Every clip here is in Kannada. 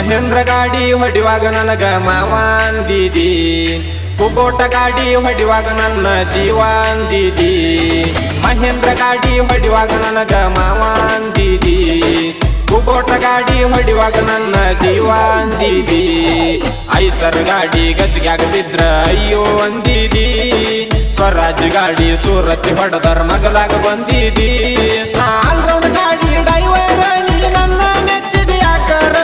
ಮಹೇಂದ್ರ ಗಾಡಿ ಹೊಡಿವಾಗ ನನಗ ಮಾವಾಂದಿದಿ ಕುಬೋಟ ಗಾಡಿ ಹೊಡಿವಾಗ ನನ್ನ ಜೀವಾಂದಿದಿ ಮಹೇಂದ್ರ ಗಾಡಿ ಹೊಡಿವಾಗ ನನಗ ಮಾವಾಂದಿದಿ ಕುಬೋಟ ಗಾಡಿ ಹೊಡಿವಾಗ ನನ್ನ ಜೀವಾಂದಿದಿ ಐಸರ್ ಗಾಡಿ ಗಜ್ಜಿಗ್ಯಾಗ ಬಿದ್ರ ಅಯ್ಯೋ ಅಂದಿದಿ ಸ್ವರಾಜ್ ಗಾಡಿ ಸೂರತ್ ಹೊಡೆದರ ಮಗಲಾಗ ಬಂದಿದಿ ಆಲ್ರೌಂಡ್ ಗಾಡಿ ಡೈವರ್ ನೀ ನನ್ನ ಮೆಚ್ಚಿದ ಯಾಕರ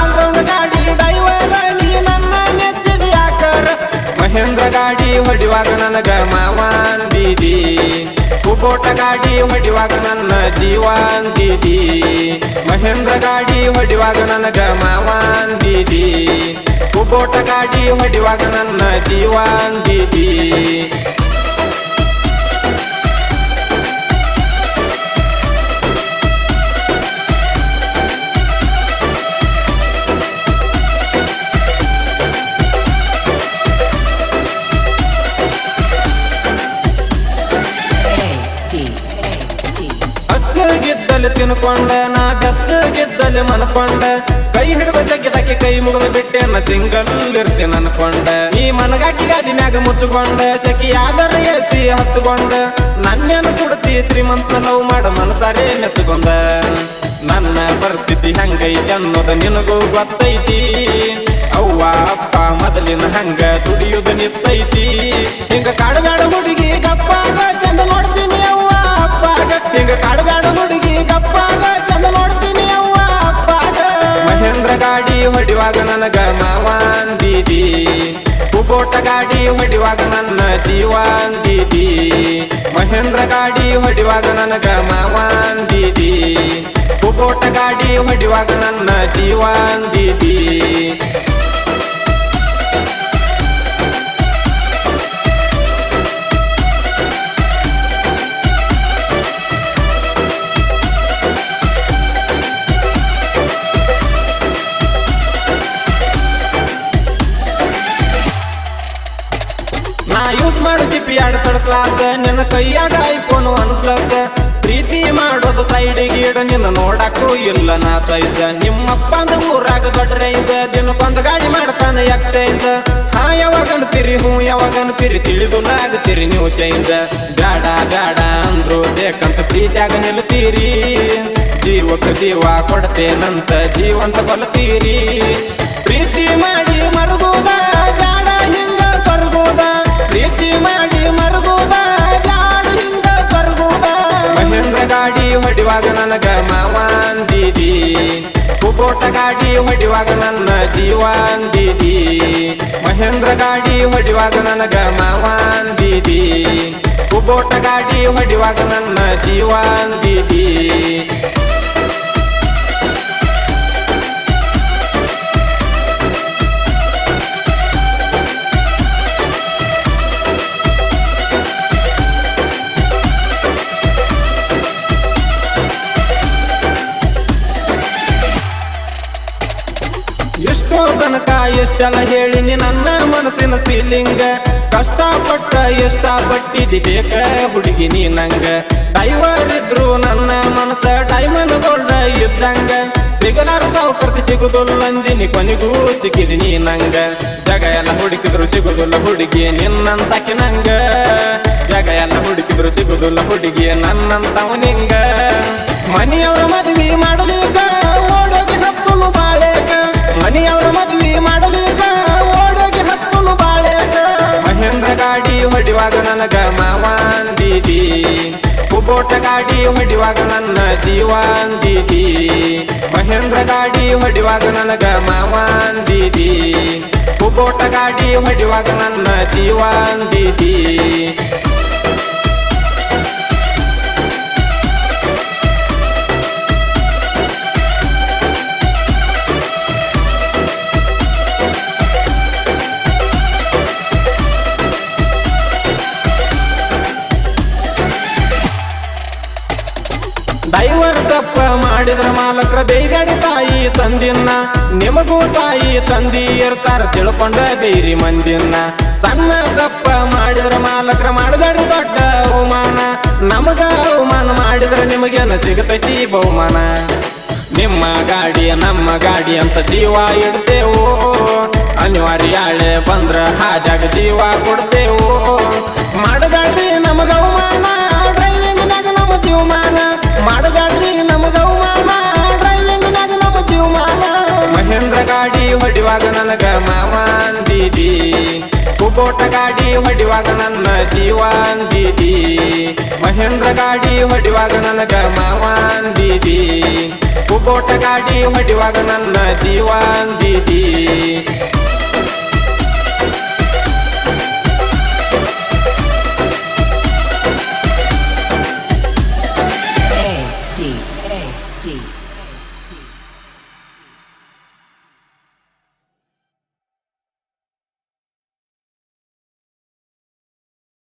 ಆಲ್ರೌಂಡ್ ಗಾಡಿ ಡೈವರ್ ನೀ ನನ್ನ ಮೆಚ್ಚಿದ ಯಾಕರ ಮಹೇಂದ್ರ ಗಾಡಿ ಹೊಡಿವಾಗ ನನಗ ಮಾವಾಂದಿದಿ ಕುಬೋಟ ಗಾಡಿ ಹೊಡಿವಾಗ ನನ್ನ ಜೀವಾಂದಿದಿ ಮಹೇಂದ್ರ ಗಾಡಿ ಹೊಡಿವಾಗ ನನಗ ಮಾವಾಂದಿದಿ ಕುಬೋಟ ಗಾಡಿ ಹೊಡಿವಾಗ ನನ್ನ ಜೀವಾಂದಿದಿ ಗೆದ್ದಲು ತಿನ್ಕೊಂಡ ನಾ ಬೆಚ್ಚಗಿದ್ದಲು ಮನ್ಕೊಂಡ ಕೈ ಹಿಡಿದ ಜಗ್ಗಿದಾಕಿ ಕೈ ಮುಗಿದ ಬಿಟ್ಟೆನ ಸಿಂಗಲ್ ಇರ್ತೇನೆ ಅನ್ಕೊಂಡ ಈ ಮನಗಾಕಿ ಗಾದಿನ್ಯಾಗ ಮುಚ್ಚಿಕೊಂಡ ಸೆಕಿಯಾದರ ಎಸಿ ಹಚ್ಕೊಂಡ ನನ್ನೇನು ಸುಡ್ತಿ ಶ್ರೀಮಂತ ಲವ್ ಮಾಡ ಮನಸಾರೇ ಮೆಚ್ಚಿಕೊಂಡ ನನ್ನ ಪರಿಸ್ಥಿತಿ ಹಂಗೈತಿ ಅನ್ನೋದು ನಿನಗೂ ಗೊತ್ತೈತಿ ಅವ್ವ ಅಪ್ಪ ಮೊದಲಿನ ಹಂಗ ದುಡಿಯುದು ನಿತ್ತೈತಿ ಹಿಂಗ ಕಾಡಬ್ಯಾಡ ಹುಡುಗಿ ಗಪ್ಪಾಗ ಚಂದ ನೋಡ್ತೀನಿ ಅವ್ವ ಅಪ್ಪಾಗ ಹಿಂಗ ಕಾಡಬ್ಯಾಡ ಹುಡುಗಿ ಗಪ್ಪಾಗ ಚಂದ ನೋಡ್ತೀನಿ ಅವ್ವ ಅಪ್ಪಾಗ ಮಹೇಂದ್ರ ಗಾಡಿ ಹೊಡಿವಾಗ ನನಗ ಮಾವಾಂದಿದಿ ಕುಬೋಟ ಗಾಡಿ ಹೊಡಿವಾಗ ನನ್ನ ಜೀವಾಂದಿದಿ ಮಹೇಂದ್ರ ಗಾಡಿ ಹೊಡಿವಾಗ ನನಗ ಮಾವಾಂದಿದಿ ಕುಬೋಟ ಗಾಡಿ ಹೊಡಿವಾಗ ನನ್ನ ಜೀವಾಂದಿದಿ ನಾ ಯೂಸ್ ಮಾಡು ಜಿಪಿ 2 ಕ್ಲಾಸ್ ನಿನ್ನ ಕೈಯಾಗ ಐಫೋನ್ 1+ ಪ್ರೀತಿ ಮಾಡೋದು ಸೈಡಿಗೆ ಇಡ ನಿನ್ನ ನೋಡಕ್ಕೂ ಇಲ್ಲ ನಾ ಚಾಯ್ಸ್ ನಿಮ್ಮಪ್ಪಂದ ಊರಾಗ ದೊಡ್ಡ ರೈಂಜ್ ದಿನಕ್ಕೊಂದು ಗಾಡಿ ಮಾಡ್ತಾನೆ ಎಕ್ಸ್ಚೇಂಜ್ ಹಾ ಯಾವಾಗ ಅನ್ತೀರಿ ಹ್ಞೂ ಯಾವಾಗ ಅನ್ತೀರಿ ತಿಳಿದು ನಾಗ್ತೀರಿ ನೀವು ಚೇಂಜ್ ಬ್ಯಾಡ ಬ್ಯಾಡ ಅಂದ್ರು ಬೇಕಂತ ಪ್ರೀತಿಯಾಗ ನಿಲ್ತೀರಿ ಜೀವಕ್ಕೆ ಜೀವ ಕೊಡ್ತೇನಂತ ಜೀವಂತ ಕೊಲ್ತೀರಿ ಪ್ರೀತಿ ಮಾಡಿ ಮರುಗುದ ಬ್ಯಾಡ ಹಿಂಗ ಸ್ವರ್ಗುದ ಪ್ರೀತಿ ಮಾಡಿ ಮರುಗುದ ಬ್ಯಾಡ ಹಿಂಗ ಸ್ವರ್ಗುದ ಮಹೇಂದ್ರ ಗಾಡಿ ಹೊಡಿವಾಗ ನನಗ ಮಾವಾಂದಿದಿ ಕುಬೋಟ ಗಾಡಿ ಹೊಡಿವಾಗ ನನ್ನ ಜೀವಾಂದಿದಿ ಮಹೇಂದ್ರ ಗಾಡಿ ಹೊಡಿವಾಗ ನನಗ ಮಾವಾಂದಿದಿ ಕುಬೋಟ ಗಾಡಿ ಹೊಡಿವಾಗ ನನ್ನ ಜೀವಾಂದಿದಿ ಎಷ್ಟೋ ತನಕ ಎಷ್ಟೆಲ್ಲ ಹೇಳಿನಿ ನನ್ನ ಮನಸ್ಸಿನ ಫೀಲಿಂಗ್ ಕಷ್ಟಪಟ್ಟ ಎಷ್ಟಪಟ್ಟಿದಿ ಬೇಕ ಹುಡುಗಿ ನೀ ನಂಗ ಡೈವರ್ ಇದ್ರು ನನ್ನ ಮನಸ್ಸ ಡೈಮಂಡ್ ಗೋಲ್ಡ್ ಇದ್ದಂಗ ಸಿಗಲಾರ ಸಾವುಕರ್ತಿ ಸಿಗುದಿಲ್ಲಂದಿನಿ ಕೊನೆಗೂ ಸಿಕ್ಕಿದಿನಿ ನಂಗ ಜಗ ಎಲ್ಲ ಹುಡುಕಿದ್ರು ಸಿಗುದಿಲ್ಲ ಹುಡುಗಿ ನಿನ್ನಂತಕಿ ನಂಗ ಜಗ ಎಲ್ಲ ಹುಡುಕಿದ್ರು ಸಿಗುದಿಲ್ಲ ಹುಡುಗಿ ನನ್ನಂತವ ನಿಂಗ ಮನೆಯವ್ರ ಮದುವೆ ಮಾಡಲಿಕ ಓಡೋಗಿ ಹತ್ತುನು ಬಾಳೆಕ ಮನೆಯವ್ರ ಮದುವೆ ಮಾಡಲಿಕ ಓಡೋಗಿ ಹತ್ತುನು ಬಾಳೆಕ ಮಹೇಂದ್ರ ಗಾಡಿ ಹೊಡಿವಾಗ ನನಗ ಮಾವಾಂದಿದಿ ಕುಬೋಟ ಗಾಡಿ ಹೊಡಿವಾಗ ನನ್ನ ಜೀವಾಂದಿದಿ ಮಹೇಂದ್ರ ಗಾಡಿ ಹೊಡಿವಾಗ ನನಗ ಮಾವಾಂದಿದಿ ಕುಬೋಟ ಗಾಡಿ ಹೊಡಿವಾಗ ನನ್ನ ಜೀವಾಂದಿದಿ ಡೈವರ್ ತಪ್ಪ ಮಾಡಿದ್ರ ಮಾಲಕ್ರ ಬೇಯ್ಬೇಡಿ ತಾಯಿ ತಂದಿನ್ನ ನಿಮಗೂ ತಾಯಿ ತಂದಿ ಇರ್ತಾರ ತಿಳ್ಕೊಂಡ ಬೇರಿ ಮಂದಿನ್ನ ಸಣ್ಣ ತಪ್ಪ ಮಾಡಿದ್ರ ಮಾಲಕ್ರ ಮಾಡಬೇಡ್ರಿ ದೊಡ್ಡ ಅವಮಾನ ನಮಗ ಅವಮಾನ ಮಾಡಿದ್ರ ನಿಮಗೇನ ಸಿಗತೈತಿ ಬಹುಮಾನ ನಿಮ್ಮ ನಿಮ್ಮ ಗಾಡಿ ನಮ್ಮ ಗಾಡಿ ಅಂತ ಜೀವ ಇಡ್ತೇವು ಅನಿವಾರ್ಯಾಳೆ ಬಂದ್ರ ಹಾಜಾಗ ಜೀವ ಕೊಡ್ತೇವು ಮಾಡಬೇಡ್ರಿ ನಮಗ ಅವಮಾನ ಡ್ರೈವಿಂಗ್ ಮ್ಯಾಗ ನಮ್ಮ ಜೀವಮಾನ ಮಾಡಬೇಡ್ರಿ ನಮಗ ಅವಮಾನ ಡ್ರೈವಿಂಗ್ ಮ್ಯಾಗ ನಮ್ಮ ಜೀವಮಾನ ಮಹೇಂದ್ರ ಗಾಡಿ ಹೊಡಿವಾಗ ನನಗ ಮಾವ ಅಂದಿದಿ ಕುಬೋಟ ಗಾಡಿ ಹೊಡಿವಾಗ ನನ್ನ ಜೀವ ಅಂದಿದಿ ಮಹೇಂದ್ರ ಗಾಡಿ ಹೊಡಿವಾಗ ನನಗ ಮಾವ ಅಂದಿದಿ ಕುಬೋಟ ಗಾಡಿ ಹೊಡಿವಾಗ ನನ್ನ ಜೀವ ಅಂದಿದಿ